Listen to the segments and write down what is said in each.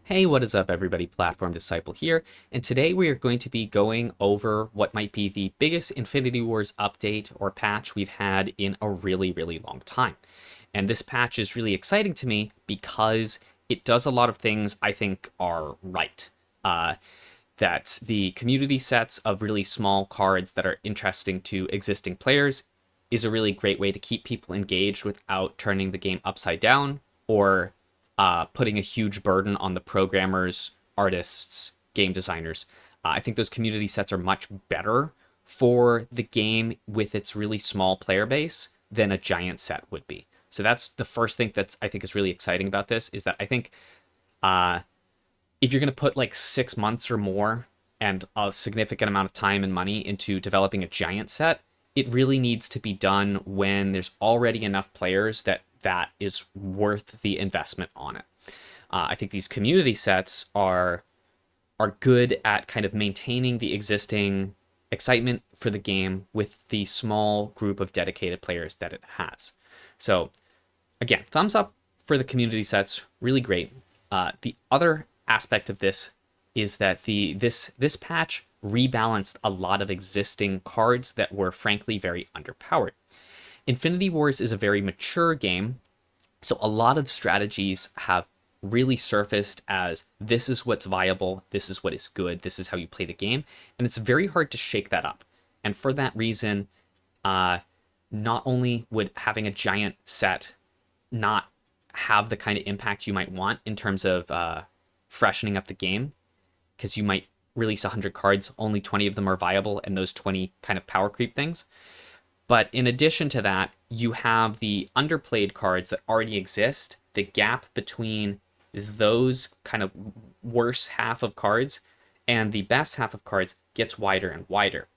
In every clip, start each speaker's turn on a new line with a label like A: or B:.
A: Hey, what is up, everybody? Platform Disciple here, and today we are going to be going over what might be the biggest Infinity Wars update or patch we've had in a really, really long time. And this patch is really exciting to me because it does a lot of things I think are right. That the community sets of really small cards that are interesting to existing players is a really great way to keep people engaged without turning the game upside down or putting a huge burden on the programmers, artists, game designers. I think those community sets are much better for the game with its really small player base than a giant set would be. So that's the first thing that's I think is really exciting about this is that I think uh, if you're going to put like 6 months or more and a significant amount of time and money into developing a giant set, it really needs to be done when there's already enough players that is worth the investment on it. I think these community sets are good at kind of maintaining the existing excitement for the game with the small group of dedicated players that it has. So again, thumbs up for the community sets, really great. The other aspect of this is that this patch rebalanced a lot of existing cards that were frankly very underpowered. Infinity Wars is a very mature game, so a lot of strategies have really surfaced as this is what's viable, this is what is good, this is how you play the game, and it's very hard to shake that up. And for that reason, not only would having a giant set not have the kind of impact you might want in terms of freshening up the game, because you might release 100 cards, only 20 of them are viable, and those 20 kind of power creep things. But in addition to that, you have the underplayed cards that already exist. The gap between those kind of worse half of cards and the best half of cards gets wider and wider.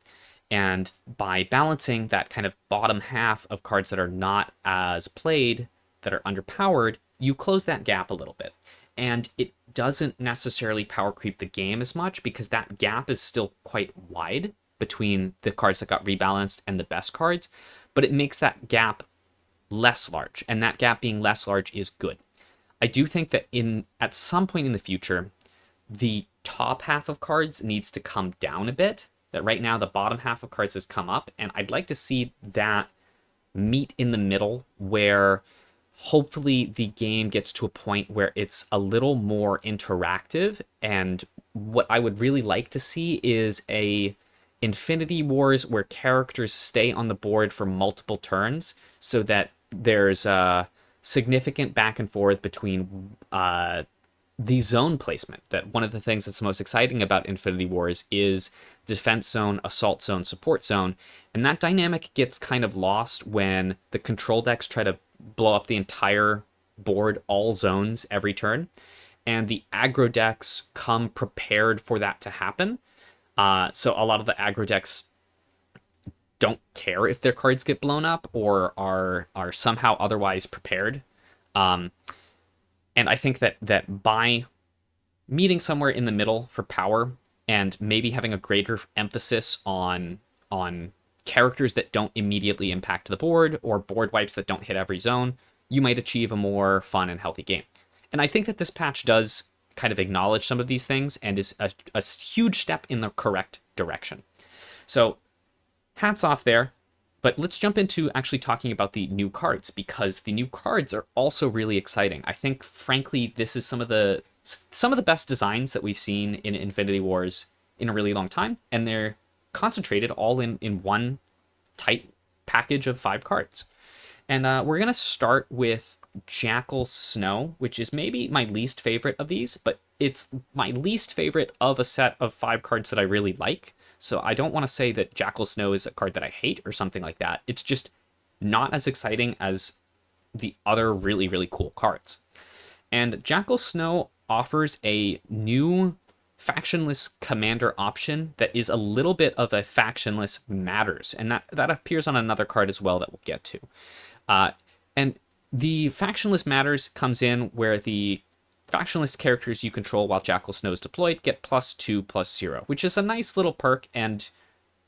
A: And by balancing that kind of bottom half of cards that are not as played, that are underpowered, you close that gap a little bit. And it doesn't necessarily power creep the game as much because that gap is still quite wide between the cards that got rebalanced and the best cards, but it makes that gap less large, and that gap being less large is good. I do think that at some point in the future, the top half of cards needs to come down a bit. That right now the bottom half of cards has come up, and I'd like to see that meet in the middle where hopefully the game gets to a point where it's a little more interactive. And what I would really like to see is a Infinity Wars where characters stay on the board for multiple turns so that there's a significant back and forth between the zone placement. That one of the things that's most exciting about Infinity Wars is defense zone, assault zone, support zone, and that dynamic gets kind of lost when the control decks try to blow up the entire board, all zones every turn, and the aggro decks come prepared for that to happen. So a lot of the aggro decks don't care if their cards get blown up or are somehow otherwise prepared. Um, and I think that by meeting somewhere in the middle for power and maybe having a greater emphasis on characters that don't immediately impact the board or board wipes that don't hit every zone, you might achieve a more fun and healthy game. And I think that this patch does kind of acknowledge some of these things and is a huge step in the correct direction. So hats off there. But let's jump into actually talking about the new cards, because the new cards are also really exciting. I think, frankly, this is some of the best designs that we've seen in Infinity Wars in a really long time, and they're concentrated all in one tight package of 5 cards. And we're going to start with Jackal Snow, which is maybe my least favorite of these, but it's my least favorite of a set of 5 cards that I really like. So I don't want to say that Jackal Snow is a card that I hate or something like that. It's just not as exciting as the other really, really cool cards. And Jackal Snow offers a new factionless commander option that is a little bit of a factionless matters. And that appears on another card as well that we'll get to. And the factionless matters comes in where the factionless characters you control while Jackal Snow is deployed get +2/+0, which is a nice little perk and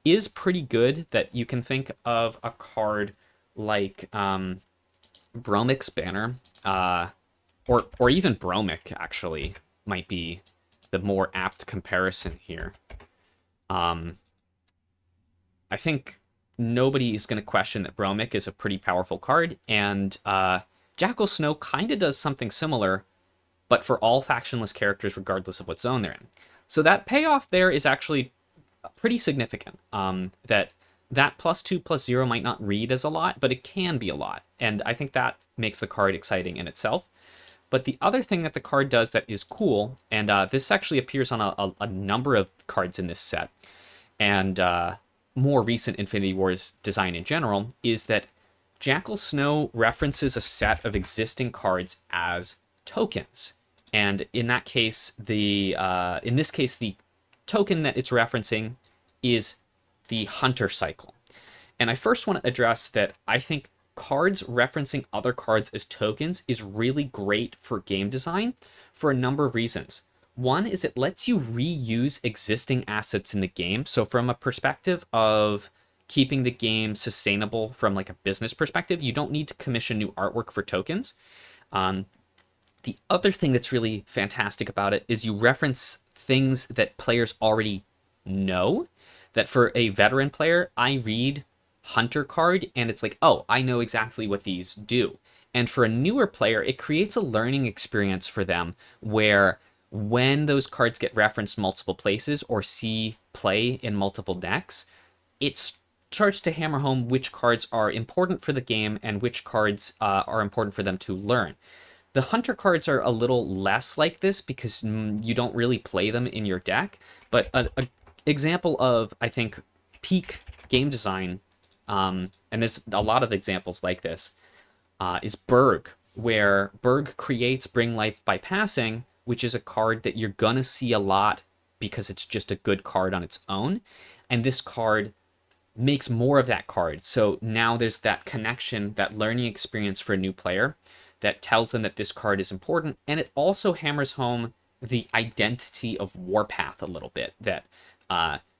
A: is pretty good. That you can think of a card like Bromic's Banner, or even Bromic, actually, might be the more apt comparison here. I think nobody is going to question that Bromic is a pretty powerful card, and Jackal Snow kind of does something similar, but for all factionless characters regardless of what zone they're in. So that payoff there is actually pretty significant. That +2/+0 might not read as a lot, but it can be a lot, and I think that makes the card exciting in itself. But the other thing that the card does that is cool, and this actually appears on a number of cards in this set, and more recent Infinity Wars design in general, is that Jackal Snow references a set of existing cards as tokens. And in that case, in this case, the token that it's referencing is the Hunter cycle. And I first want to address that I think cards referencing other cards as tokens is really great for game design for a number of reasons. One is it lets you reuse existing assets in the game. So from a perspective of keeping the game sustainable from like a business perspective, you don't need to commission new artwork for tokens. The other thing that's really fantastic about it is you reference things that players already know. That for a veteran player, I read Hunter card and it's like, oh, I know exactly what these do. And for a newer player, it creates a learning experience for them where when those cards get referenced multiple places or see play in multiple decks, it starts to hammer home which cards are important for the game and which cards are important for them to learn. The Hunter cards are a little less like this because you don't really play them in your deck, but an example of, I think, peak game design, and there's a lot of examples like this, is Berg, where Berg creates Bring Life by Passing, which is a card that you're gonna see a lot because it's just a good card on its own, and this card makes more of that card. So now there's that connection, that learning experience for a new player that tells them that this card is important, and it also hammers home the identity of Warpath a little bit, that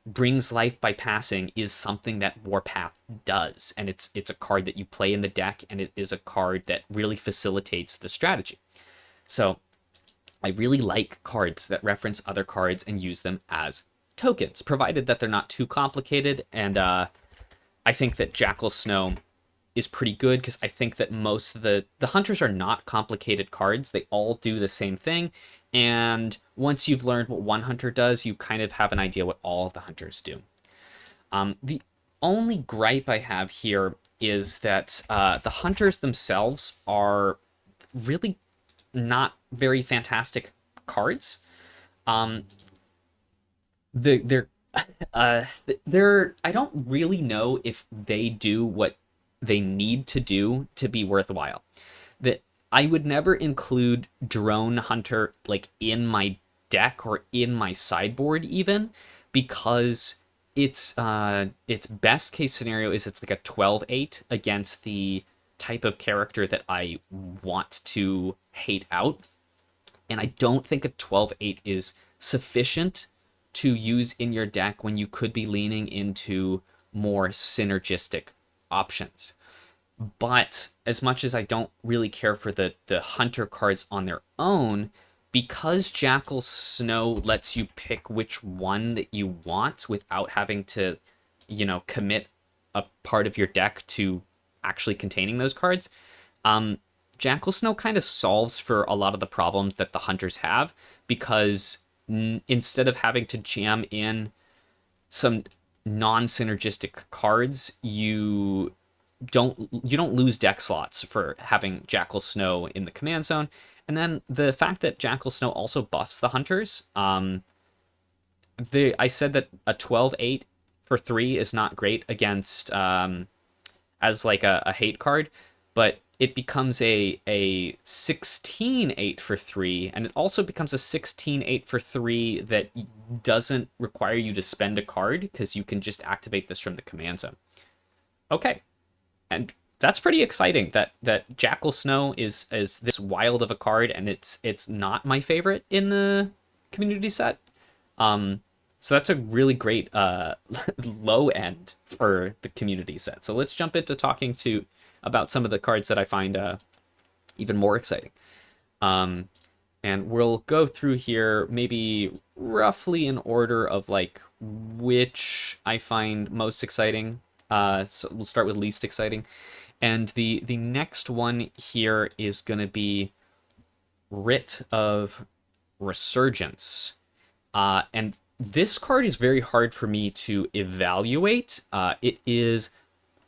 A: Brings Life by Passing is something that Warpath does, and it's a card that you play in the deck, and it is a card that really facilitates the strategy. So I really like cards that reference other cards and use them as tokens, provided that they're not too complicated, and I think that Jackal Snow is pretty good because I think that most of the Hunters are not complicated cards. They all do the same thing, and once you've learned what one Hunter does, you kind of have an idea what all of the Hunters do. The only gripe I have here is that the Hunters themselves are really not very fantastic cards. They're I don't really know if they do what they need to do to be worthwhile. That I would never include Drone Hunter like in my deck or in my sideboard even, because its best case scenario is it's like a 12/8 against the type of character that I want to hate out. And I don't think a 12/8 is sufficient to use in your deck when you could be leaning into more synergistic options. But as much as I don't really care for the Hunter cards on their own, because Jackal Snow lets you pick which one that you want without having to, commit a part of your deck to actually containing those cards, Jackal Snow kind of solves for a lot of the problems that the Hunters have, because instead of having to jam in some non-synergistic cards, you don't lose deck slots for having Jackal Snow in the command zone. And then the fact that Jackal Snow also buffs the Hunters, I said that a 12/8 for 3 is not great against as like a hate card, but it becomes a 16/8 for 3, and it also becomes a 16/8 for 3 that doesn't require you to spend a card because you can just activate this from the command zone. Okay, and that's pretty exciting that Jackal Snow is this wild of a card, and it's not my favorite in the community set. So that's a really great low end for the community set. So let's jump into talking about some of the cards that I find even more exciting. And we'll go through here maybe roughly in order of like which I find most exciting. So we'll start with least exciting. And the next one here is going to be Writ of Resurgence. And this card is very hard for me to evaluate. It is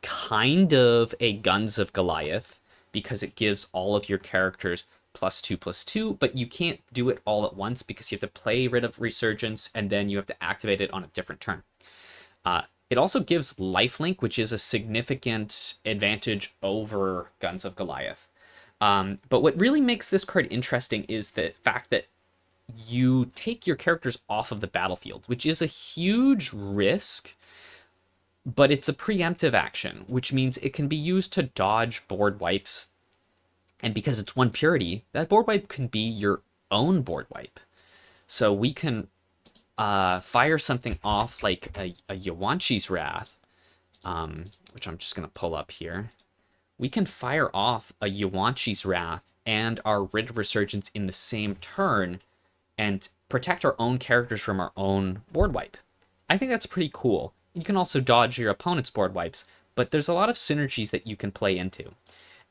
A: kind of a Guns of Goliath because it gives all of your characters +2/+2, but you can't do it all at once because you have to play Writ of Resurgence and then you have to activate it on a different turn. It also gives lifelink, which is a significant advantage over Guns of Goliath. But what really makes this card interesting is the fact that you take your characters off of the battlefield, which is a huge risk, but it's a preemptive action, which means it can be used to dodge board wipes. And because it's one purity, that board wipe can be your own board wipe. So we can fire something off like a Yuan-Shi's Wrath, which I'm just going to pull up here. We can fire off a Yuan-Shi's Wrath and our Writ of Resurgence in the same turn and protect our own characters from our own board wipe. I think that's pretty cool. You can also dodge your opponent's board wipes, but there's a lot of synergies that you can play into.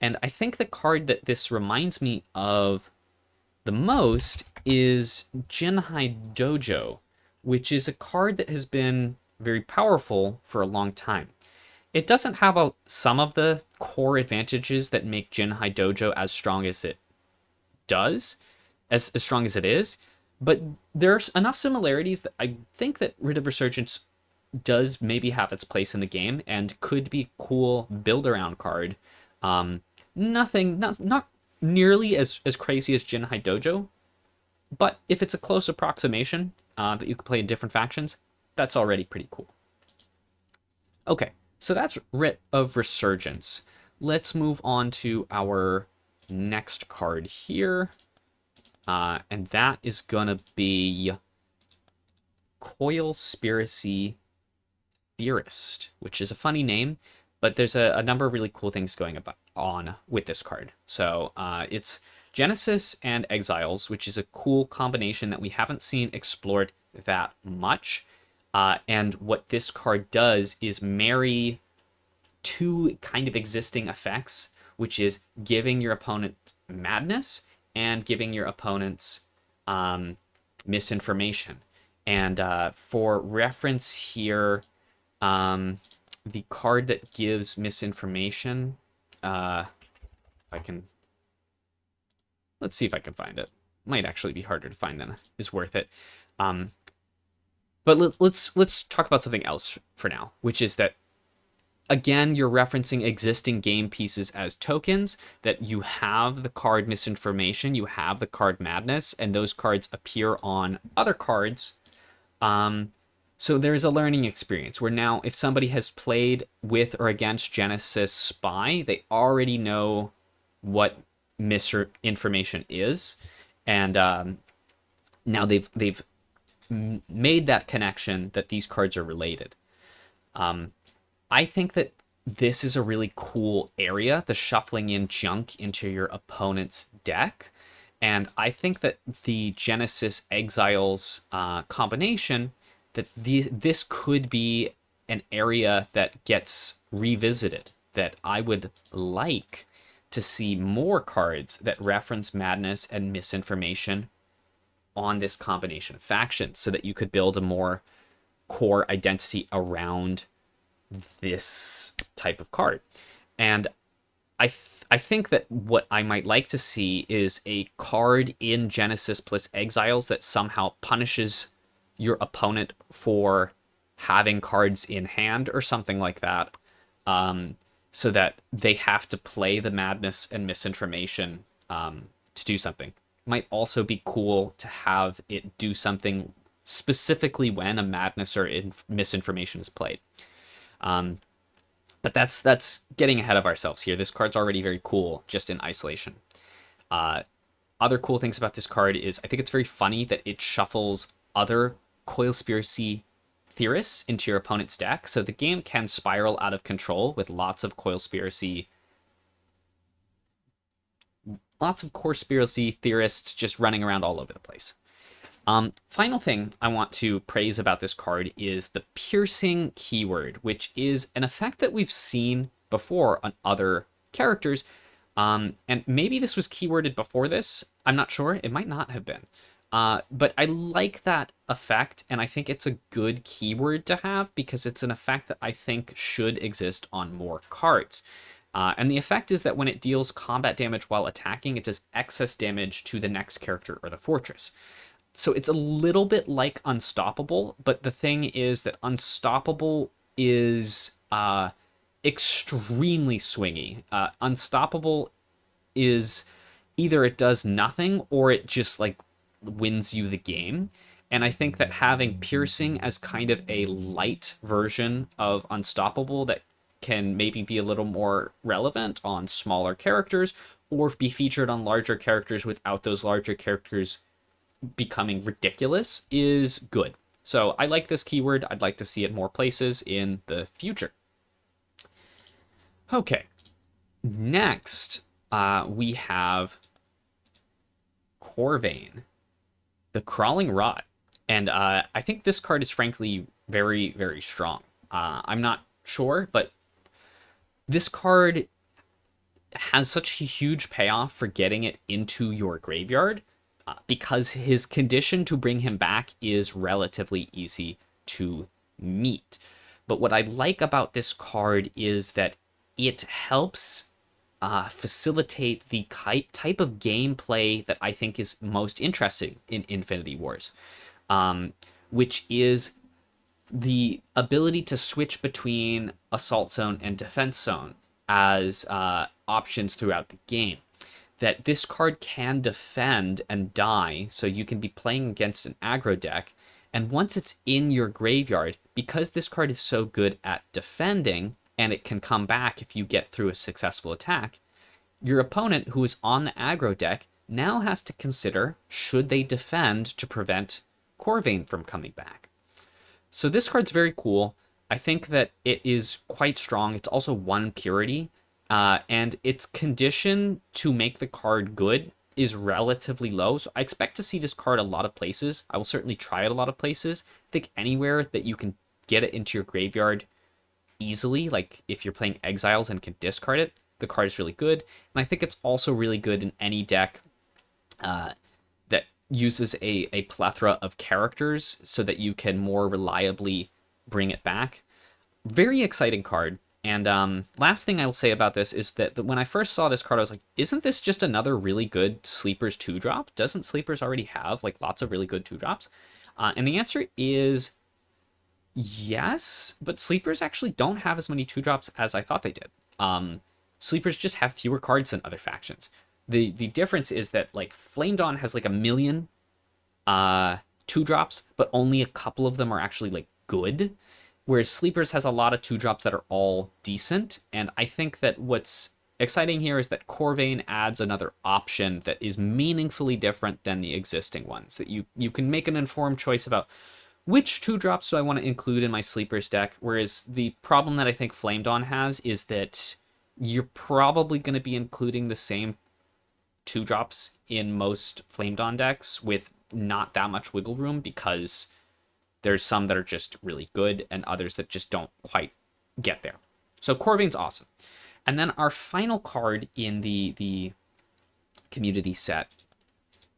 A: And I think the card that this reminds me of the most is Jinhai Dojo, which is a card that has been very powerful for a long time. It doesn't have some of the core advantages that make Jinhai Dojo as strong as it does, as strong as it is, but there's enough similarities that I think that Writ of Resurgence does maybe have its place in the game and could be a cool build around card. Not nearly as crazy as Jinhai Dojo, but if it's a close approximation that you can play in different factions, that's already pretty cool. Okay, so that's Writ of Resurgence. Let's move on to our next card here. And that is gonna be Coilspiracy Theorist, which is a funny name, but there's a number of really cool things going on with this card. So it's Genesis and Exiles, which is a cool combination that we haven't seen explored that much. And what this card does is marry two kind of existing effects, which is giving your opponent madness and giving your opponents misinformation. And for reference here, the card that gives misinformation, let's see if I can find it. Might actually be harder to find than is worth it. But let's talk about something else for now, which is that again, you're referencing existing game pieces as tokens, that you have the card Misinformation, you have the card Madness, and those cards appear on other cards. So there's a learning experience where now if somebody has played with or against Genesis Spy, they already know what misinformation is. And now they've made that connection that these cards are related. I think that this is a really cool area, the shuffling in junk into your opponent's deck. And I think that the Genesis Exiles combination, that this could be an area that gets revisited, that I would like to see more cards that reference Madness and Misinformation on this combination of factions so that you could build a more core identity around this type of card. And I think that what I might like to see is a card in Genesis plus Exiles that somehow punishes your opponent for having cards in hand or something like that, so that they have to play the Madness and Misinformation to do something. Might also be cool to have it do something specifically when a Madness or Misinformation is played. But that's getting ahead of ourselves here. This card's already very cool just in isolation. Other cool things about this card is I think it's very funny that it shuffles other Coilspiracy Theorists into your opponent's deck. So the game can spiral out of control with lots of Coilspiracy lots of conspiracy theorists just running around all over the place. Final thing I want to praise about this card is the piercing keyword, which is an effect that we've seen before on other characters. And maybe this was keyworded before this. I'm not sure. It might not have been. But I like that effect, and I think it's a good keyword to have because it's an effect that I think should exist on more cards. And the effect is that when it deals combat damage while attacking, it does excess damage to the next character or the fortress. So it's a little bit like Unstoppable, but the thing is that Unstoppable is extremely swingy. Unstoppable is either it does nothing or it just like wins you the game. And I think that having Piercing as kind of a light version of Unstoppable that can maybe be a little more relevant on smaller characters or be featured on larger characters without those larger characters becoming ridiculous is good. So I like this keyword. I'd like to see it more places in the future. Okay, next we have Corvain, the Crawling Rot. And I think this card is frankly very, very strong. I'm not sure, but this card has such a huge payoff for getting it into your graveyard because his condition to bring him back is relatively easy to meet. But what I like about this card is that it helps facilitate the type of gameplay that I think is most interesting in Infinity Wars, which is the ability to switch between Assault Zone and Defense Zone as options throughout the game. That this card can defend and die, so you can be playing against an aggro deck, and once it's in your graveyard, because this card is so good at defending, and it can come back if you get through a successful attack, your opponent who is on the aggro deck now has to consider, should they defend to prevent Corvain from coming back? So this card's very cool. I think that it is quite strong. It's also 1 purity, and its condition to make the card good is relatively low. So I expect to see this card a lot of places. I will certainly try it a lot of places. I think anywhere that you can get it into your graveyard easily, like if you're playing Exiles and can discard it, the card is really good. And I think it's also really good in any deck that uses a plethora of characters so that you can more reliably bring it back. Very exciting card. And last thing I will say about this is that when I first saw this card, I was like, isn't this just another really good Sleepers 2-drop? Doesn't Sleepers already have like lots of really good 2-drops? And the answer is yes, but Sleepers actually don't have as many 2-drops as I thought they did. Sleepers just have fewer cards than other factions. The difference is that like Flame Dawn has like 1 million 2-drops, but only a couple of them are actually like good. Whereas Sleepers has a lot of 2-drops that are all decent. And I think that what's exciting here is that Corvain adds another option that is meaningfully different than the existing ones. That you can make an informed choice about which 2-drops do I want to include in my Sleepers deck. Whereas the problem that I think Flame Dawn has is that you're probably going to be including the same 2-drops in most Flame Dawn decks with not that much wiggle room, because there's some that are just really good and others that just don't quite get there. So Corvain's awesome. And then our final card in the community set,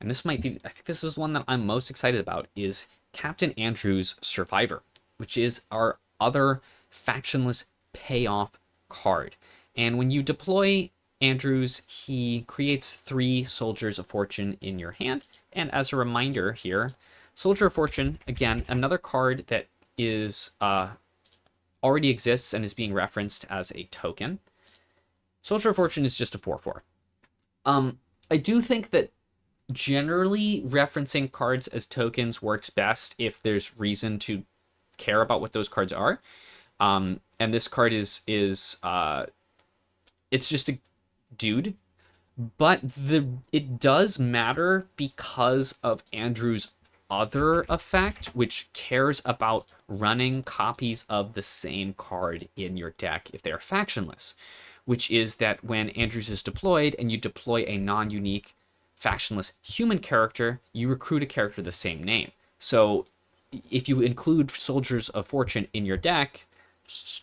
A: and this might be, I think this is one that I'm most excited about, is Captain Andrews Survivor, which is our other factionless payoff card. And when you deploy Andrews, he creates 3 Soldiers of Fortune in your hand. And as a reminder here, Soldier of Fortune, again, another card that is already exists and is being referenced as a token. Soldier of Fortune is just a 4/4. I do think that generally referencing cards as tokens works best if there's reason to care about what those cards are. And this card is it's just a dude, but it does matter because of Andrew's other effect, which cares about running copies of the same card in your deck if they are factionless, which is that when Andrews is deployed and you deploy a non-unique factionless human character, you recruit a character of the same name. So if you include Soldiers of Fortune in your deck,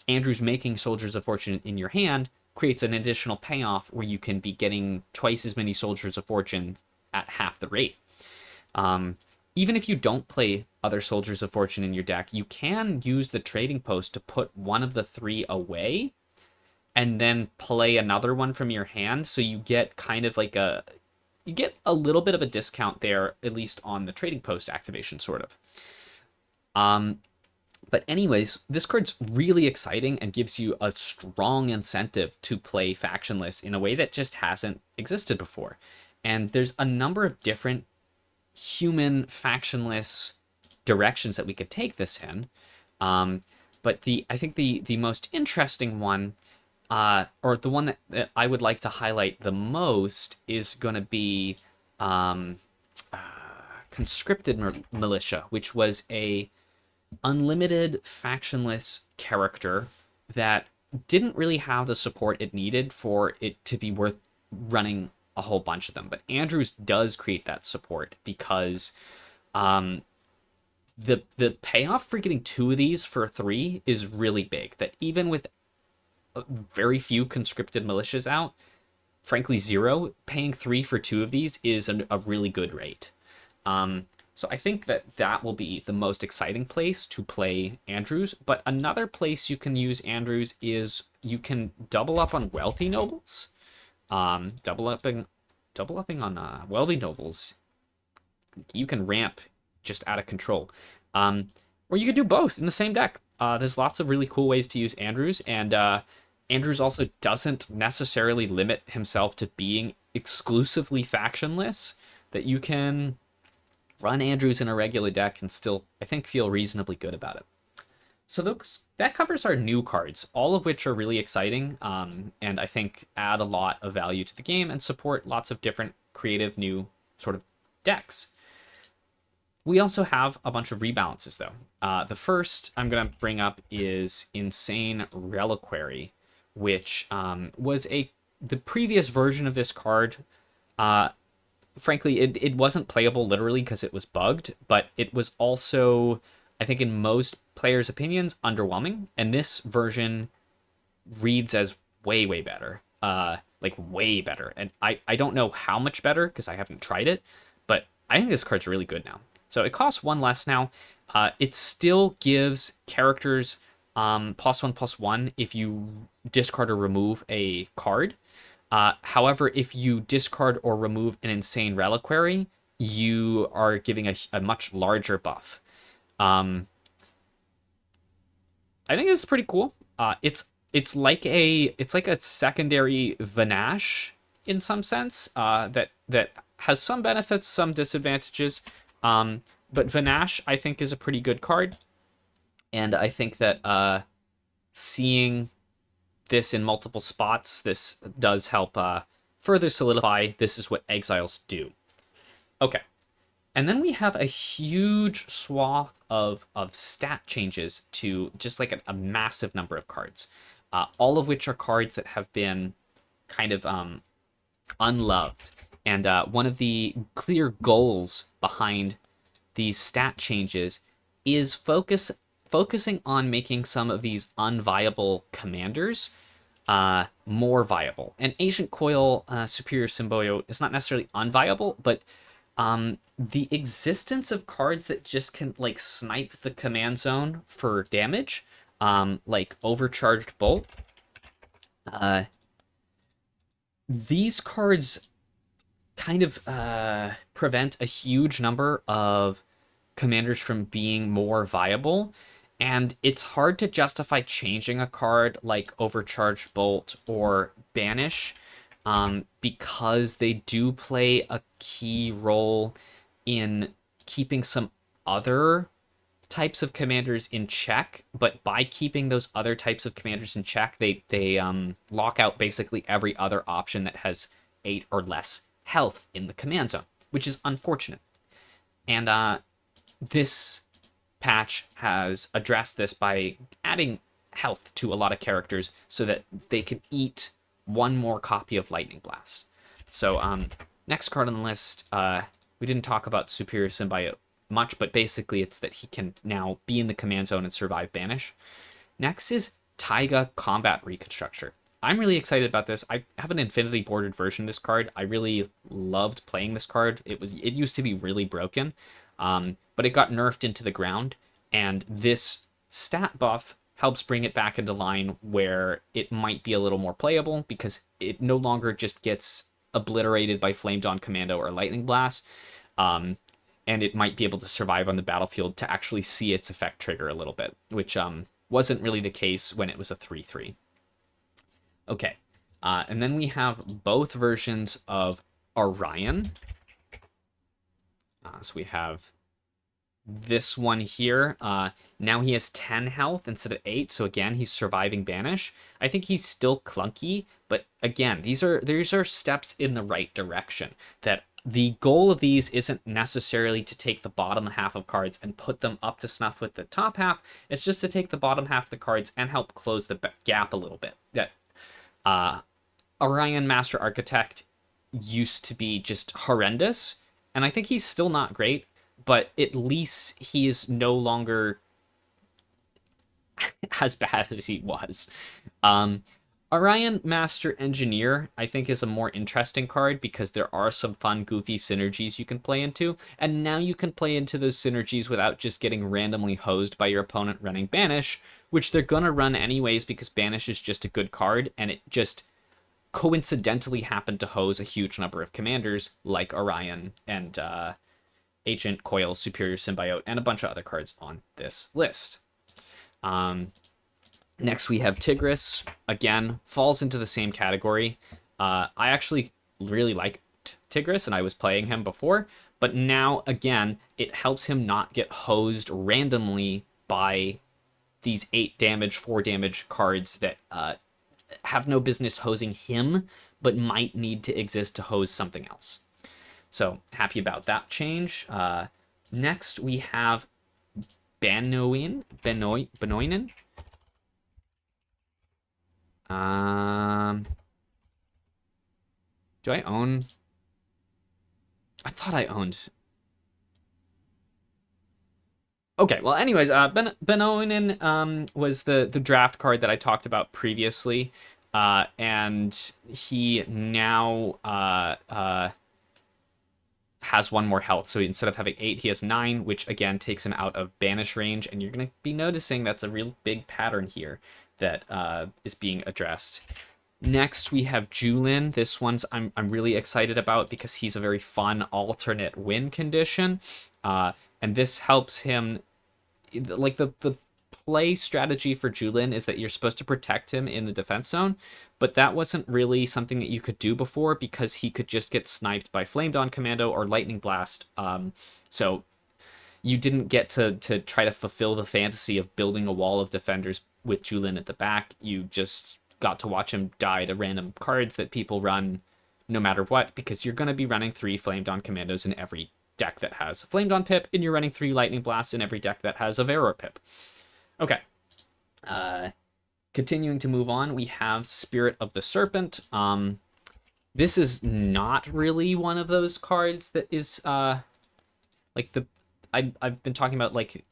A: Andrews making Soldiers of Fortune in your hand creates an additional payoff where you can be getting twice as many Soldiers of Fortune at half the rate. Even if you don't play other Soldiers of Fortune in your deck, you can use the trading post to put one of the 3 away and then play another one from your hand. So you get kind of like you get a little bit of a discount there, at least on the trading post activation, sort of. But anyways, this card's really exciting and gives you a strong incentive to play factionless in a way that just hasn't existed before. And there's a number of different human factionless directions that we could take this in. But I think the most interesting one, or the one that I would like to highlight the most, is going to be Conscripted Militia, which was a unlimited factionless character that didn't really have the support it needed for it to be worth running a whole bunch of them. But Andrews does create that support because the payoff for getting 2 of these for 3 is really big. That even with very few conscripted militias out, frankly 0, paying 3 for 2 of these is a really good rate. So I think that will be the most exciting place to play Andrews. But another place you can use Andrews is you can double up on Wealthy Nobles. Double upping on Wealthy Nobles, you can ramp just out of control. Or you could do both in the same deck. There's lots of really cool ways to use Andrews, and Andrews also doesn't necessarily limit himself to being exclusively factionless. That you can run Andrews in a regular deck and still, I think, feel reasonably good about it. So that covers our new cards, all of which are really exciting, and I think add a lot of value to the game and support lots of different creative new sort of decks. We also have a bunch of rebalances, though. The first I'm going to bring up is Insane Reliquary, which was the previous version of this card. Frankly, it wasn't playable literally because it was bugged, but it was also, I think in most players' opinions, underwhelming. And this version reads as way, way better. Like way better. And I don't know how much better because I haven't tried it, but I think this card's really good now. So it costs 1 less now. It still gives characters +1/+1 if you discard or remove a card. However, if you discard or remove an Insane Reliquary, you are giving a much larger buff. I think it's pretty cool. It's like a secondary Vanash in some sense. That has some benefits, some disadvantages. But Vanash, I think, is a pretty good card, and I think that seeing this in multiple spots, this does help further solidify this is what exiles do. Okay, and then we have a huge swath of stat changes to just like a massive number of cards, all of which are cards that have been kind of unloved. And one of the clear goals behind these stat changes is focusing on making some of these unviable commanders more viable. And Ancient Coil Superior Symbiote is not necessarily unviable, but the existence of cards that just can like snipe the command zone for damage, like Overcharged Bolt, these cards kind of prevent a huge number of commanders from being more viable, and it's hard to justify changing a card like Overcharged Bolt or Banish because they do play a key role in keeping some other types of commanders in check, but by keeping those other types of commanders in check, they lock out basically every other option that has 8 or less health in the command zone, which is unfortunate. And this patch has addressed this by adding health to a lot of characters so that they can eat one more copy of Lightning Blast. So next card on the list, we didn't talk about Superior Symbiote much, but basically it's that he can now be in the command zone and survive Banish. Next is Taiga Combat Reconstructor. I'm really excited about this. I have an Infinity bordered version of this card. I really loved playing this card. It used to be really broken, but it got nerfed into the ground, and this stat buff helps bring it back into line where it might be a little more playable because it no longer just gets obliterated by Flame Dawn Commando or Lightning Blast, and it might be able to survive on the battlefield to actually see its effect trigger a little bit, which wasn't really the case when it was a 3/3. Okay, and then we have both versions of Orion. So we have this one here. Now he has 10 health instead of 8, so again, he's surviving Banish. I think he's still clunky, but again, these are steps in the right direction. That the goal of these isn't necessarily to take the bottom half of cards and put them up to snuff with the top half. It's just to take the bottom half of the cards and help close the gap a little bit. That Orion Master Architect used to be just horrendous, and I think he's still not great, but at least he is no longer as bad as he was. Orion Master Engineer, I think, is a more interesting card because there are some fun, goofy synergies you can play into, and now you can play into those synergies without just getting randomly hosed by your opponent running Banish, which they're gonna run anyways because Banish is just a good card, and it just coincidentally happened to hose a huge number of commanders like Orion and Agent Coil, Superior Symbiote, and a bunch of other cards on this list. Next, we have Tigris. Again, falls into the same category. I actually really liked Tigris, and I was playing him before, but now, again, it helps him not get hosed randomly by these 8 damage, 4 damage cards that have no business hosing him, but might need to exist to hose something else. So, happy about that change. Next, we have Benoinen. Do I own? I thought I owned. Okay, well, anyways, Benoinen was the draft card that I talked about previously, and he now has 1 more health. So instead of having 8, he has 9, which again takes him out of Banish range, and you're gonna be noticing that's a real big pattern here that is being addressed. Next, we have Julin. This one's I'm really excited about because he's a very fun alternate win condition, and this helps him. Like the play strategy for Julin is that you're supposed to protect him in the defense zone, but that wasn't really something that you could do before because he could just get sniped by Flame Dawn Commando or Lightning Blast. So you didn't get to try to fulfill the fantasy of building a wall of defenders with Julin at the back. You just got to watch him die to random cards that people run no matter what, because you're going to be running 3 Flame Dawn Commandos in every deck that has Flame Dawn Pip, and you're running 3 Lightning Blasts in every deck that has a Varroa Pip. Okay. Continuing to move on, we have Spirit of the Serpent. This is not really one of those cards that is like the I've been talking about like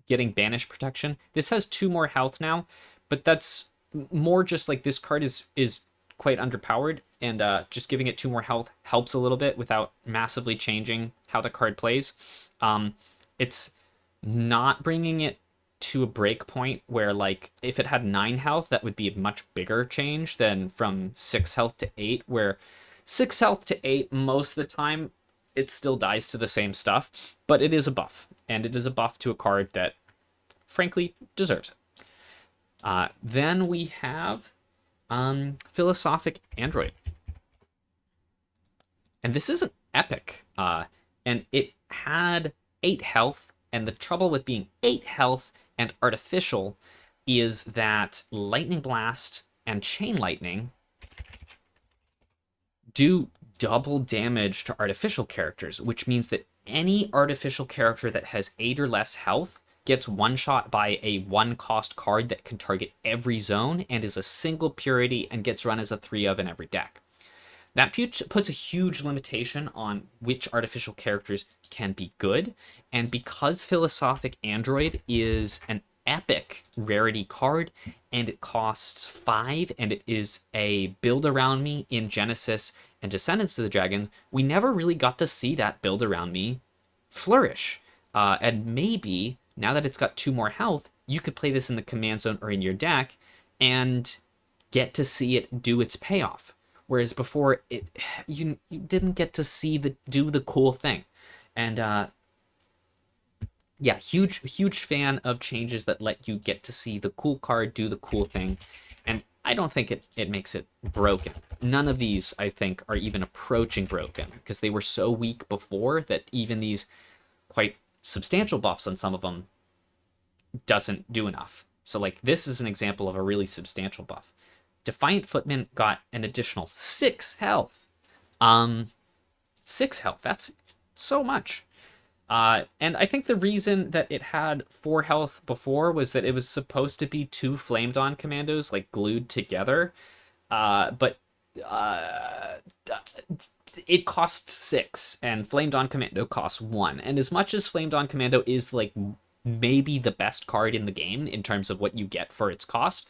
A: getting Banish protection. This has 2 more health now, but that's more just like this card is quite underpowered, and just giving it 2 more health helps a little bit without massively changing how the card plays. It's not bringing it to a break point where, like, if it had 9 health, that would be a much bigger change than from 6 health to 8, where 6 health to 8, most of the time, it still dies to the same stuff, but it is a buff, and it is a buff to a card that, frankly, deserves it. Then we have Philosophic Android. And this is an epic, and it had 8 health, and the trouble with being 8 health and artificial is that Lightning Blast and Chain Lightning do double damage to artificial characters, which means that any artificial character that has 8 or less health gets one shot by a 1-cost card that can target every zone and is a single purity and gets run as a 3-of in every deck. That puts a huge limitation on which artificial characters can be good, and because Philosophic Android is an epic rarity card, and it costs 5, and it is a build around me in Genesis and Descendants of the Dragons, we never really got to see that build around me flourish. And maybe, now that it's got 2 more health, you could play this in the command zone or in your deck, and get to see it do its payoff. Whereas before, you didn't get to see do the cool thing. And yeah, huge fan of changes that let you get to see the cool card do the cool thing. And I don't think it makes it broken. None of these, I think, are even approaching broken, because they were so weak before that even these quite substantial buffs on some of them doesn't do enough. So like this is an example of a really substantial buff. Defiant Footman got an additional 6 health. 6 health, that's so much. And I think the reason that it had 4 health before was that it was supposed to be 2 Flame Dawn commandos like glued together. But it costs 6 and Flame Dawn Commando costs 1. And as much as Flame Dawn Commando is like maybe the best card in the game in terms of what you get for its cost,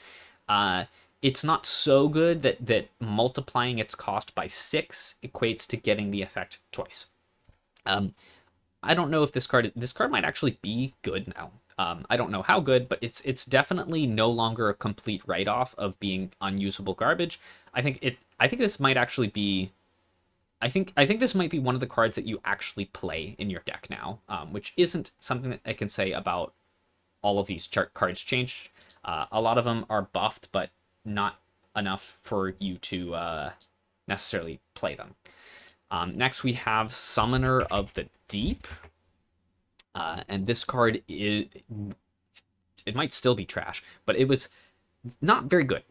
A: it's not so good that multiplying its cost by 6 equates to getting the effect twice. I don't know if this card might actually be good now. I don't know how good, but it's definitely no longer a complete write-off of being unusable garbage. I think this might actually be. I think this might be one of the cards that you actually play in your deck now, which isn't something that I can say about all of these cards changed. A lot of them are buffed, but not enough for you to necessarily play them. Next, we have Summoner of the Deep. And this card, it might still be trash, but it was not very good.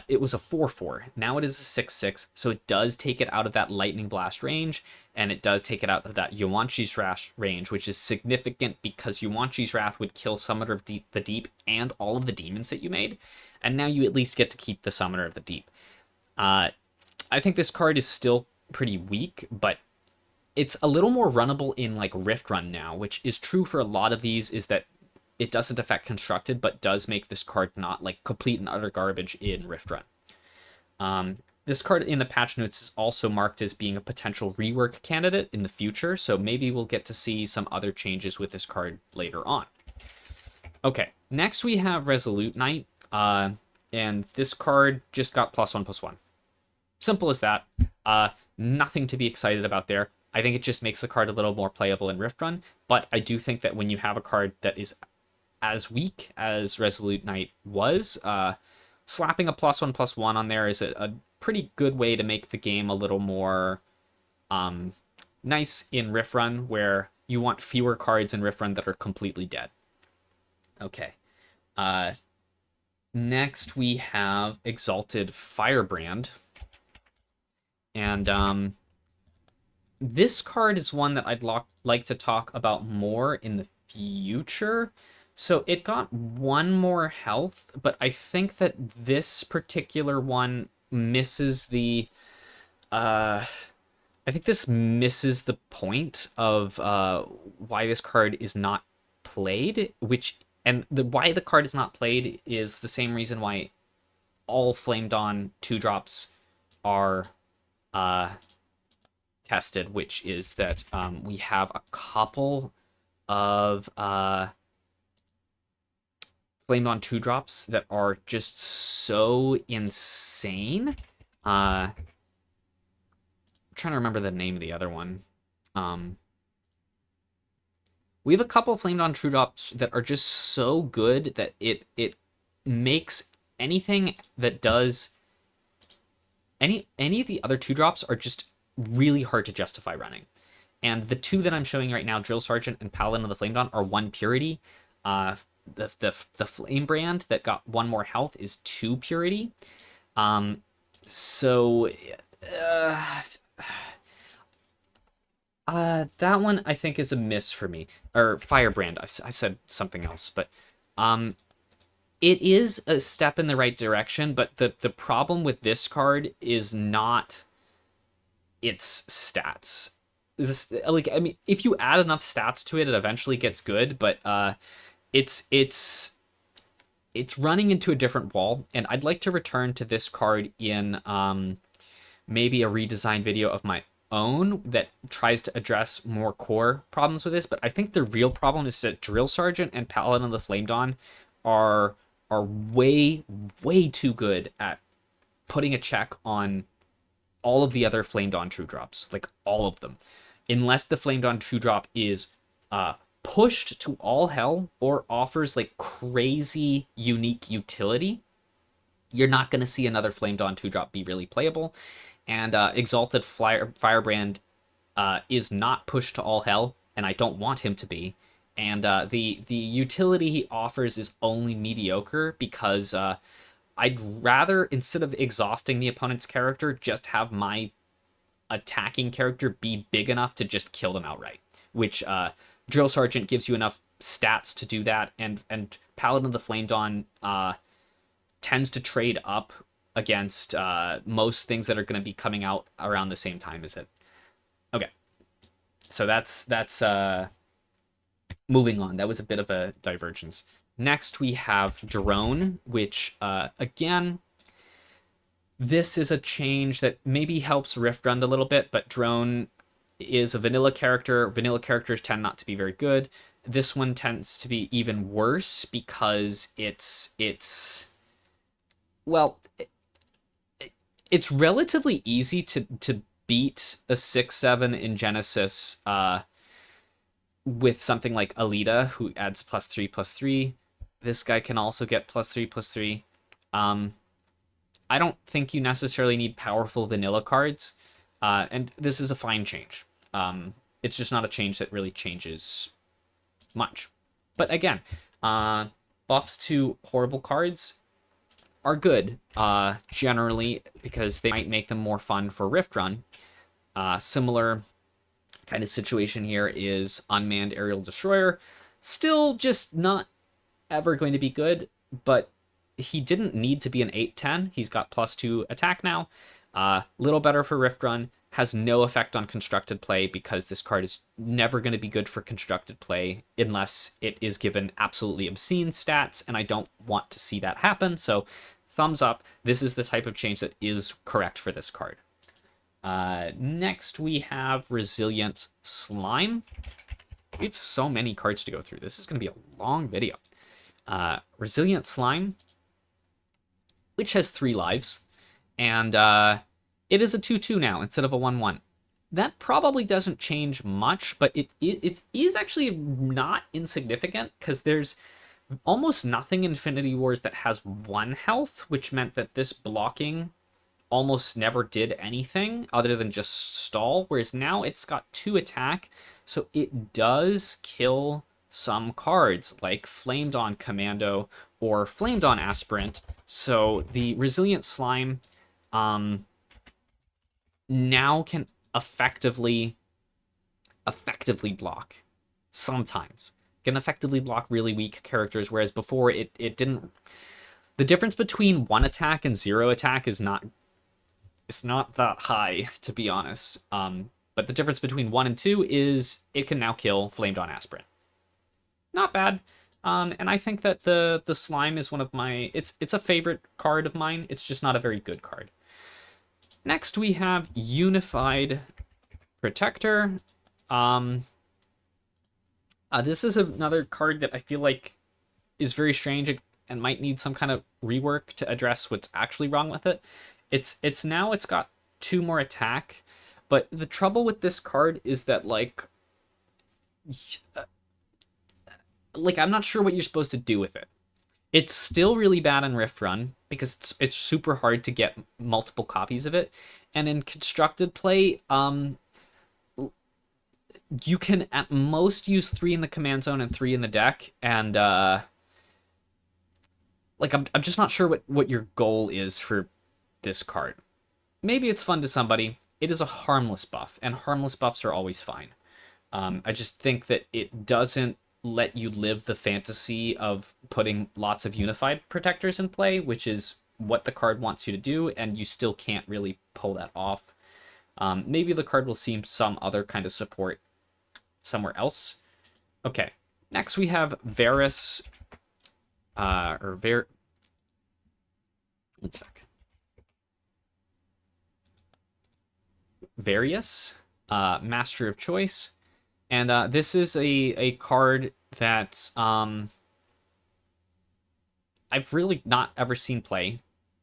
A: It was a 4/4. Now it is a 6/6, so it does take it out of that Lightning Blast range, and it does take it out of that Yuan-Shi's Wrath range, which is significant because Yuan-Shi's Wrath would kill Summoner of the Deep and all of the demons that you made, and now you at least get to keep the Summoner of the Deep. I think this card is still pretty weak, but it's a little more runnable in like Rift Run now, which is true for a lot of these, is that it doesn't affect Constructed, but does make this card not like complete and utter garbage in Rift Run. This card in the patch notes is also marked as being a potential rework candidate in the future, so maybe we'll get to see some other changes with this card later on. Okay, next we have Resolute Knight, and this card just got +1/+1. Simple as that. Nothing to be excited about there. I think it just makes the card a little more playable in Rift Run, but I do think that when you have a card that is as weak as Resolute Knight was, slapping a +1/+1 on there is a pretty good way to make the game a little more nice in Rift Run, where you want fewer cards in Rift Run that are completely dead. Okay. Next we have Exalted Firebrand. And this card is one that I'd like to talk about more in the future. So it got 1 more health, but I think that this particular one misses the... I think this misses the point of why this card is not played, why the card is not played is the same reason why all Flame Dawn 2-drops are tested, which is that we have a couple of Flame Dawn 2-drops that are just so insane. I'm trying to remember the name of the other one. We have a couple of Flame Dawn 2-drops that are just so good that it makes anything that does any of the other 2-drops are just really hard to justify running. And the 2 that I'm showing right now, Drill Sergeant and Paladin of the Flame Dawn, are 1 purity. The Flame Brand that got 1 more health is 2 purity. So That one I think is a miss for me. Or Firebrand, I said something else, but um, it is a step in the right direction, but the problem with this card is not its stats. This, like, I mean, if you add enough stats to it, it eventually gets good, but it's it's it's running into a different wall, and I'd like to return to this card in maybe a redesign video of my own that tries to address more core problems with this. But I think the real problem is that Drill Sergeant and Paladin of the Flame Dawn are way too good at putting a check on all of the other Flame Dawn True Drops, like all of them, unless the Flame Dawn True Drop is pushed to all hell or offers like crazy unique utility. You're not going to see another Flame Dawn 2-drop be really playable. And Exalted Firebrand is not pushed to all hell, and I don't want him to be. And the utility he offers is only mediocre because I'd rather, instead of exhausting the opponent's character, just have my attacking character be big enough to just kill them outright, which Drill Sergeant gives you enough stats to do that, and Paladin of the Flame Dawn tends to trade up against most things that are going to be coming out around the same time as it. Okay, so that's moving on. That was a bit of a divergence. Next, we have Drone, which, again, this is a change that maybe helps Rift Run a little bit, but Drone is a vanilla character. Vanilla characters tend not to be very good. This one tends to be even worse because well, it's relatively easy to beat a 6/7 in Genesis with something like Alita, who adds +3/+3. This guy can also get +3/+3. I don't think you necessarily need powerful vanilla cards, and this is a fine change. It's just not a change that really changes much. But again, buffs to horrible cards are good, generally, because they might make them more fun for Rift Run. Similar kind of situation here is Unmanned Aerial Destroyer. Still just not ever going to be good, but he didn't need to be an 8/10. He's got +2 attack now. Little better for Rift Run. Has no effect on constructed play because this card is never going to be good for constructed play unless it is given absolutely obscene stats, and I don't want to see that happen. So thumbs up. This is the type of change that is correct for this card. Next, we have Resilient Slime. We have so many cards to go through. This is going to be a long video. Resilient Slime, which has 3 lives, and it is a 2/2 now instead of a 1/1. That probably doesn't change much, but it is actually not insignificant because there's almost nothing in Infinity Wars that has 1 health, which meant that this blocking almost never did anything other than just stall, whereas now it's got 2 attack, so it does kill some cards like Flame Dawn Commando or Flame Dawn Aspirant. So the Resilient Slime now can effectively block sometimes. Can effectively block really weak characters, whereas before it didn't. The difference between 1 attack and 0 attack is not that high, to be honest. But the difference between 1 and 2 is it can now kill Flame Dawn Aspirant. Not bad. And I think that the slime is one of my it's a favorite card of mine. It's just not a very good card. Next, we have Unified Protector. This is another card that I feel like is very strange and might need some kind of rework to address what's actually wrong with it. It's got 2 more attack, but the trouble with this card is that like I'm not sure what you're supposed to do with it. It's still really bad in Rift Run because it's super hard to get multiple copies of it. And in constructed play, you can at most use 3 in the command zone and 3 in the deck. And I'm just not sure what your goal is for this card. Maybe it's fun to somebody. It is a harmless buff, and harmless buffs are always fine. I just think that it doesn't let you live the fantasy of putting lots of unified protectors in play, which is what the card wants you to do, and you still can't really pull that off. Maybe the card will see some other kind of support somewhere else. Okay, next we have Varus, one sec. Various, Master of Choice. And this is a card that I've really not ever seen play.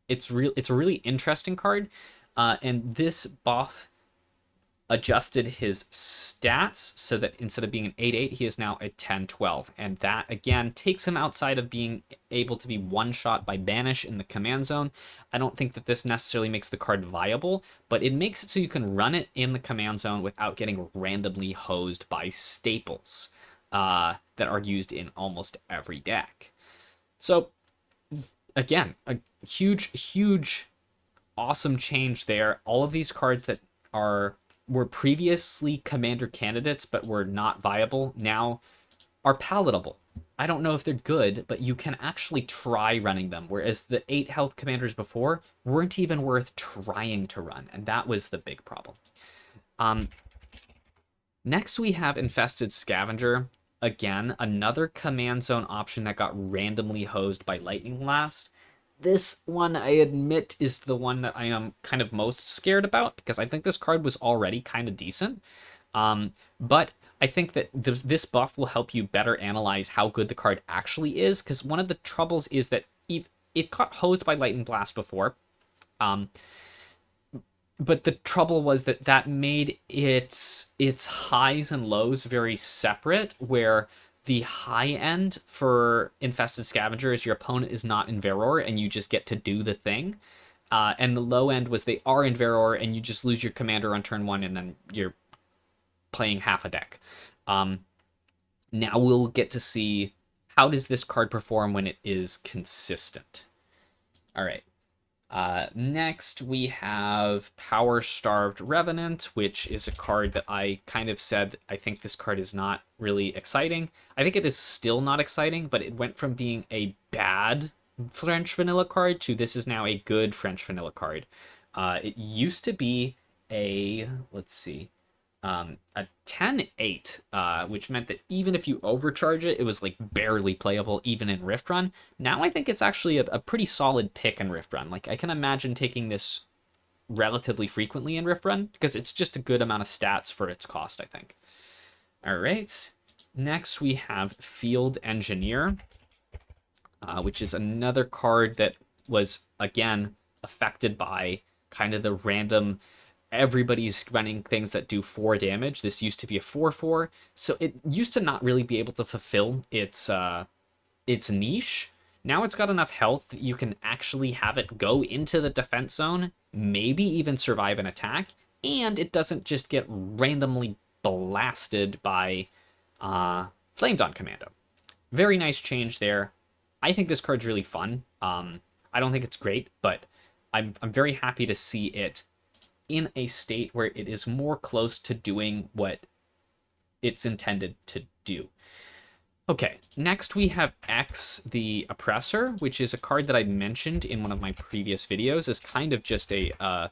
A: It's a really interesting card, and this buff adjusted his stats so that instead of being an 8/8, he is now a 10/12, and that again takes him outside of being able to be one shot by banish in the command zone. I don't think that this necessarily makes the card viable, but it makes it so you can run it in the command zone without getting randomly hosed by staples that are used in almost every deck. So again, a huge awesome change there. All of these cards that were previously commander candidates but were not viable now are palatable. I don't know if they're good, but you can actually try running them, whereas the 8 health commanders before weren't even worth trying to run, and that was the big problem. Next we have Infested Scavenger. Again, another command zone option that got randomly hosed by Lightning Blast. This one, I admit, is the one that I am kind of most scared about, because I think this card was already kind of decent. But I think that this buff will help you better analyze how good the card actually is, because one of the troubles is that it got hosed by Lightning Blast before. But the trouble was that made its highs and lows very separate, where the high end for Infested Scavenger is your opponent is not in Veror and you just get to do the thing. And the low end was they are in Veror and you just lose your commander on turn 1 and then you're playing half a deck. Now we'll get to see how does this card perform when it is consistent. All right. Next we have Power Starved Revenant, which is a card that I kind of said I think this card is not really exciting. I think it is still not exciting, but it went from being a bad French vanilla card to this is now a good French vanilla card. It used to be a, let's see, a 10/8, which meant that even if you overcharge it, it was like barely playable even in Rift Run. Now I think it's actually a pretty solid pick in Rift Run. Like I can imagine taking this relatively frequently in Rift Run because it's just a good amount of stats for its cost, I think. All right. Next we have Field Engineer, which is another card that was, again, affected by kind of the random everybody's running things that do 4 damage. This used to be a 4/4, so it used to not really be able to fulfill its niche. Now it's got enough health that you can actually have it go into the defense zone, maybe even survive an attack, and it doesn't just get randomly blasted by Flame Dawn Commando. Very nice change there. I think this card's really fun. I don't think it's great, but I'm very happy to see it in a state where it is more close to doing what it's intended to do. Okay, next we have X the Oppressor, which is a card that I mentioned in one of my previous videos as kind of just an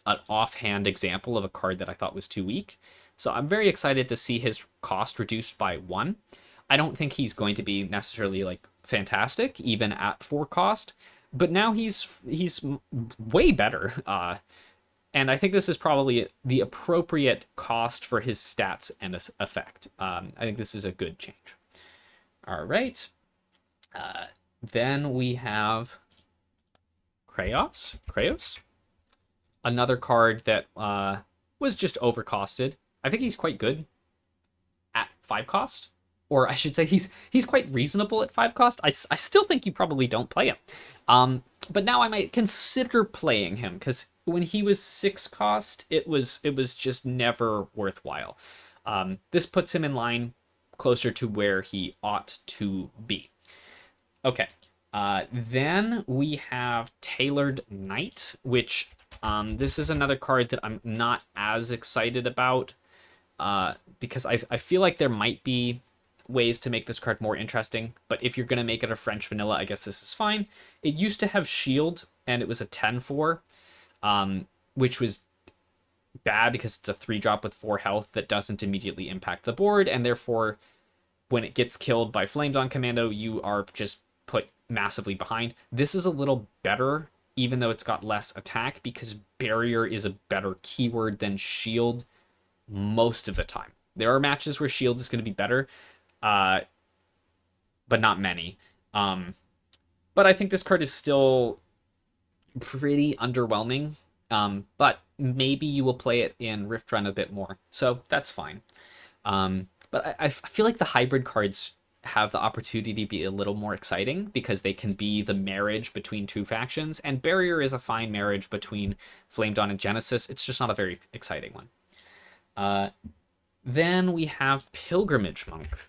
A: offhand example of a card that I thought was too weak. So I'm very excited to see his cost reduced by 1. I don't think he's going to be necessarily like fantastic, even at 4 cost, but now he's way better. And I think this is probably the appropriate cost for his stats and effect. I think this is a good change. All right. Then we have Krayos. Another card that was just overcosted. I think he's quite good at 5 cost. Or I should say he's quite reasonable at 5 cost. I still think you probably don't play him. But now I might consider playing him because when he was 6 cost, it was just never worthwhile. This puts him in line closer to where he ought to be. Okay, then we have Tailored Knight, which this is another card that I'm not as excited about. because I feel like there might be ways to make this card more interesting, but if you're going to make it a French vanilla, I guess this is fine. It used to have shield, and it was a 10-4, which was bad because it's a 3-drop with 4 health that doesn't immediately impact the board, and therefore when it gets killed by Flame Dawn Commando, you are just put massively behind. This is a little better, even though it's got less attack, because barrier is a better keyword than shield most of the time. There are matches where shield is going to be better, but not many. But I think this card is still pretty underwhelming. But maybe you will play it in Rift Run a bit more, so that's fine. But I feel like the hybrid cards have the opportunity to be a little more exciting because they can be the marriage between two factions, and Barrier is a fine marriage between Flame Dawn and Genesis. It's just not a very exciting one. Then we have Pilgrimage Monk.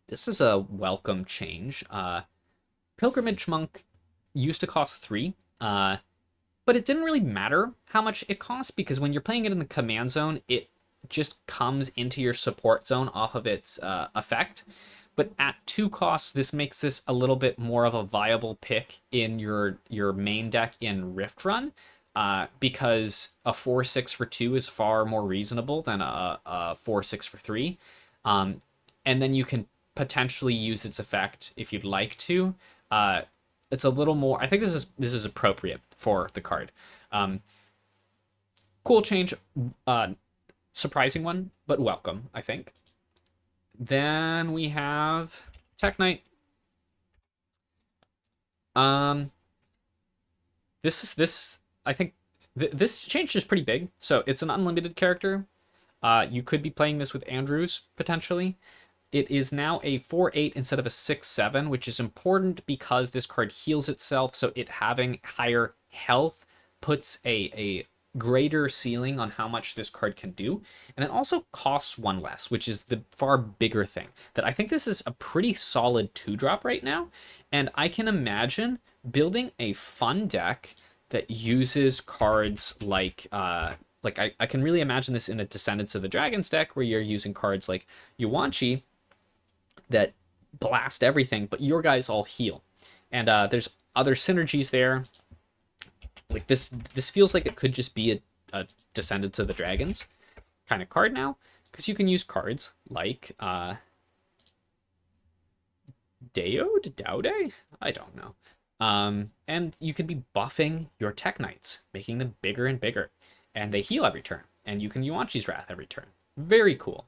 A: This is a welcome change. Pilgrimage Monk used to cost 3, but it didn't really matter how much it cost because when you're playing it in the command zone, it just comes into your support zone off of its effect. But at 2 costs, this makes this a little bit more of a viable pick in your main deck in Rift Run, because a 4/6 for 2 is far more reasonable than a 4/6 for 3. And then you can potentially use its effect if you'd like to. It's a little more. I think this is appropriate for the card. Cool change. Surprising one, but welcome, I think. Then we have Tech Knight. This I think this change is pretty big. So it's an unlimited character. You could be playing this with Andrews potentially. It is now a 4/8 instead of a 6/7, which is important because this card heals itself. So it having higher health puts a greater ceiling on how much this card can do. And it also costs 1 less, which is the far bigger thing. That I think this is a pretty solid 2-drop right now. And I can imagine building a fun deck that uses cards like I can really imagine this in a Descendants of the Dragons deck where you're using cards like Yuanchi that blast everything, but your guys all heal. And there's other synergies there. Like this feels like it could just be a Descendants of the Dragons kind of card now, because you can use cards like Daude? I don't know. And you could be buffing your Tech Knights, making them bigger and bigger. And they heal every turn. And you can Yuanchi's Wrath every turn. Very cool.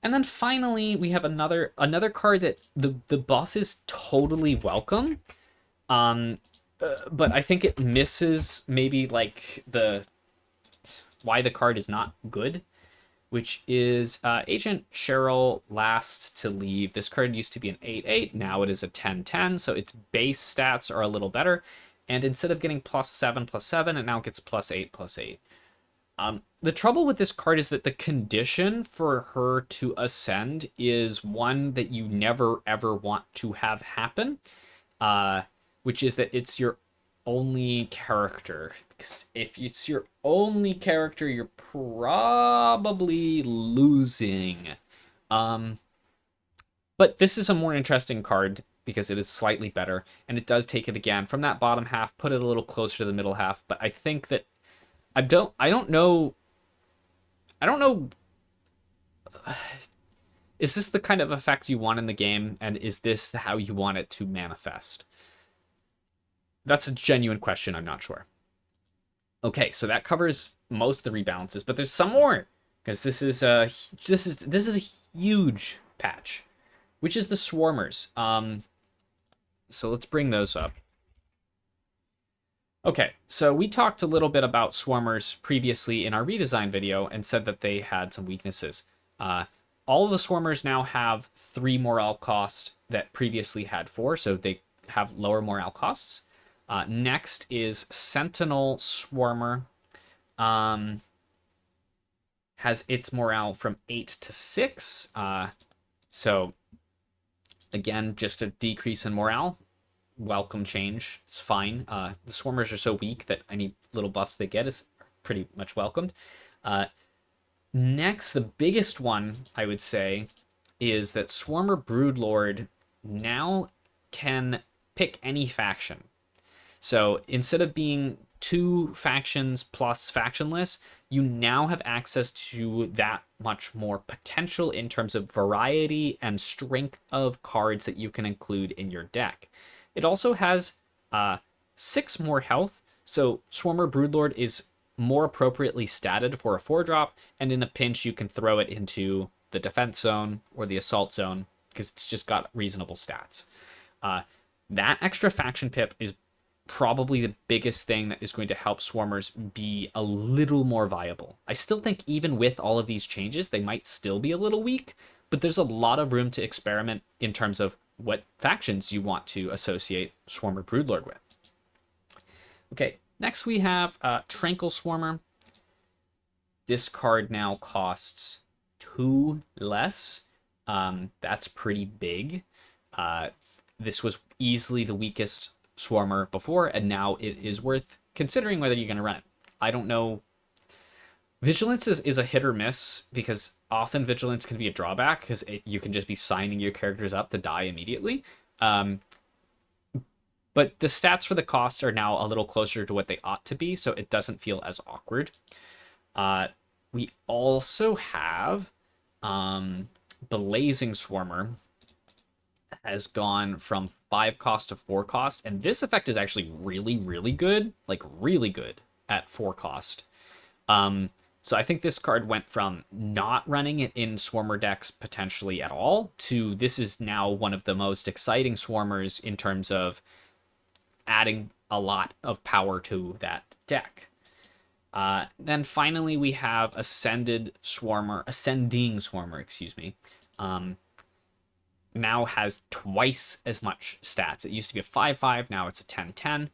A: And then finally, we have another card that the buff is totally welcome. But I think it misses maybe like why the card is not good, which is Agent Cheryl Last to Leave. This card used to be an 8/8, now it is a 10/10, so its base stats are a little better. And instead of getting +7/+7, it now gets +8/+8. The trouble with this card is that the condition for her to ascend is one that you never ever want to have happen, which is that it's your only character. Because if it's your only character, you're probably losing. But this is a more interesting card because it is slightly better, and it does take it again from that bottom half, put it a little closer to the middle half. But I think that I don't know. Is this the kind of effect you want in the game, and is this how you want it to manifest? That's a genuine question. I'm not sure. Okay, so that covers most of the rebalances, but there's some more because this is a huge patch, which is the Swarmers. So let's bring those up. Okay, so we talked a little bit about Swarmers previously in our redesign video and said that they had some weaknesses. All of the Swarmers now have 3 morale cost that previously had 4, so they have lower morale costs. Next is Sentinel Swarmer. Has its morale from 8 to 6. So, again, just a decrease in morale. Welcome change. It's fine. The Swarmers are so weak that any little buffs they get is pretty much welcomed. Next, the biggest one, I would say, is that Swarmer Broodlord now can pick any faction. So instead of being 2 factions plus factionless, you now have access to that much more potential in terms of variety and strength of cards that you can include in your deck. It also has 6 more health, so Swarmer Broodlord is more appropriately statted for a 4-drop, and in a pinch you can throw it into the defense zone or the assault zone because it's just got reasonable stats. That extra faction pip is probably the biggest thing that is going to help Swarmers be a little more viable. I still think even with all of these changes, they might still be a little weak, but there's a lot of room to experiment in terms of what factions you want to associate Swarmer Broodlord with. Okay, next we have Tranquil Swarmer. This card now costs 2 less. That's pretty big. This was easily the weakest Swarmer before, and now it is worth considering whether you're going to run it. I don't know. Vigilance is a hit or miss, because often Vigilance can be a drawback, because you can just be signing your characters up to die immediately. But the stats for the costs are now a little closer to what they ought to be, so it doesn't feel as awkward. We also have Blazing Swarmer has gone from 5 cost to 4 cost, and this effect is actually really, really good, like really good at 4 cost. So I think this card went from not running it in Swarmer decks potentially at all to this is now one of the most exciting Swarmers in terms of adding a lot of power to that deck. Then finally we have Ascending Swarmer, excuse me. Now has twice as much stats. It used to be a 5/5, now it's a 10/10.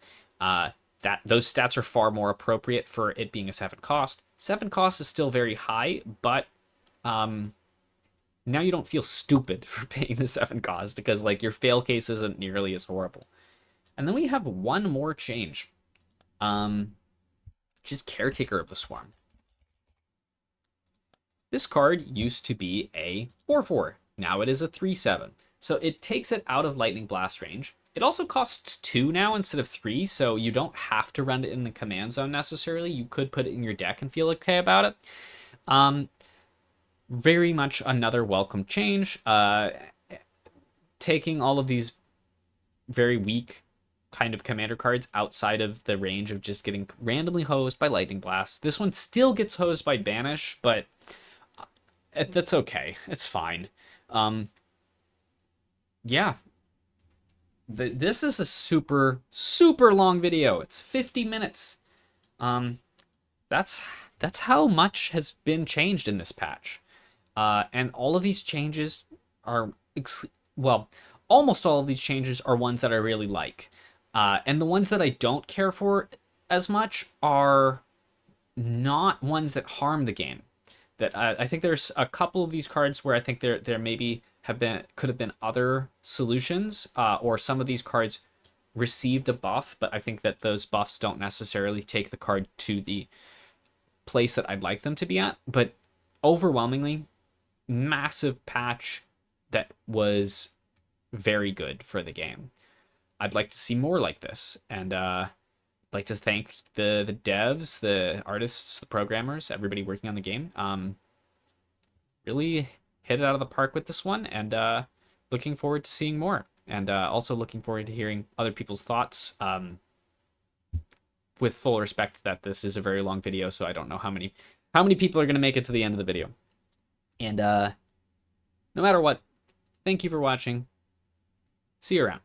A: Those stats are far more appropriate for it being a 7 cost. 7 cost is still very high, but now you don't feel stupid for paying the 7 cost because like your fail case isn't nearly as horrible. And then we have one more change, which is Caretaker of the Swarm. This card used to be a 4/4. Now it is a 3/7. So it takes it out of Lightning Blast range. It also costs 2 now instead of 3, so you don't have to run it in the command zone necessarily. You could put it in your deck and feel okay about it. Very much another welcome change. Taking all of these very weak kind of commander cards outside of the range of just getting randomly hosed by Lightning Blast. This one still gets hosed by Banish, but that's okay. It's fine. Yeah. This is a super, super long video. It's 50 minutes. That's how much has been changed in this patch. And all of these changes are, well, almost all of these changes are ones that I really like. And the ones that I don't care for as much are not ones that harm the game. That I think there's a couple of these cards where I think there maybe could have been other solutions, or some of these cards received a buff, but I think that those buffs don't necessarily take the card to the place that I'd like them to be at. But overwhelmingly, massive patch that was very good for the game. I'd like to see more like this, and like to thank the devs, the artists, the programmers, everybody working on the game. Really hit it out of the park with this one, and looking forward to seeing more. And also looking forward to hearing other people's thoughts, with full respect that this is a very long video, so I don't know how many people are going to make it to the end of the video. And no matter what, thank you for watching. See you around.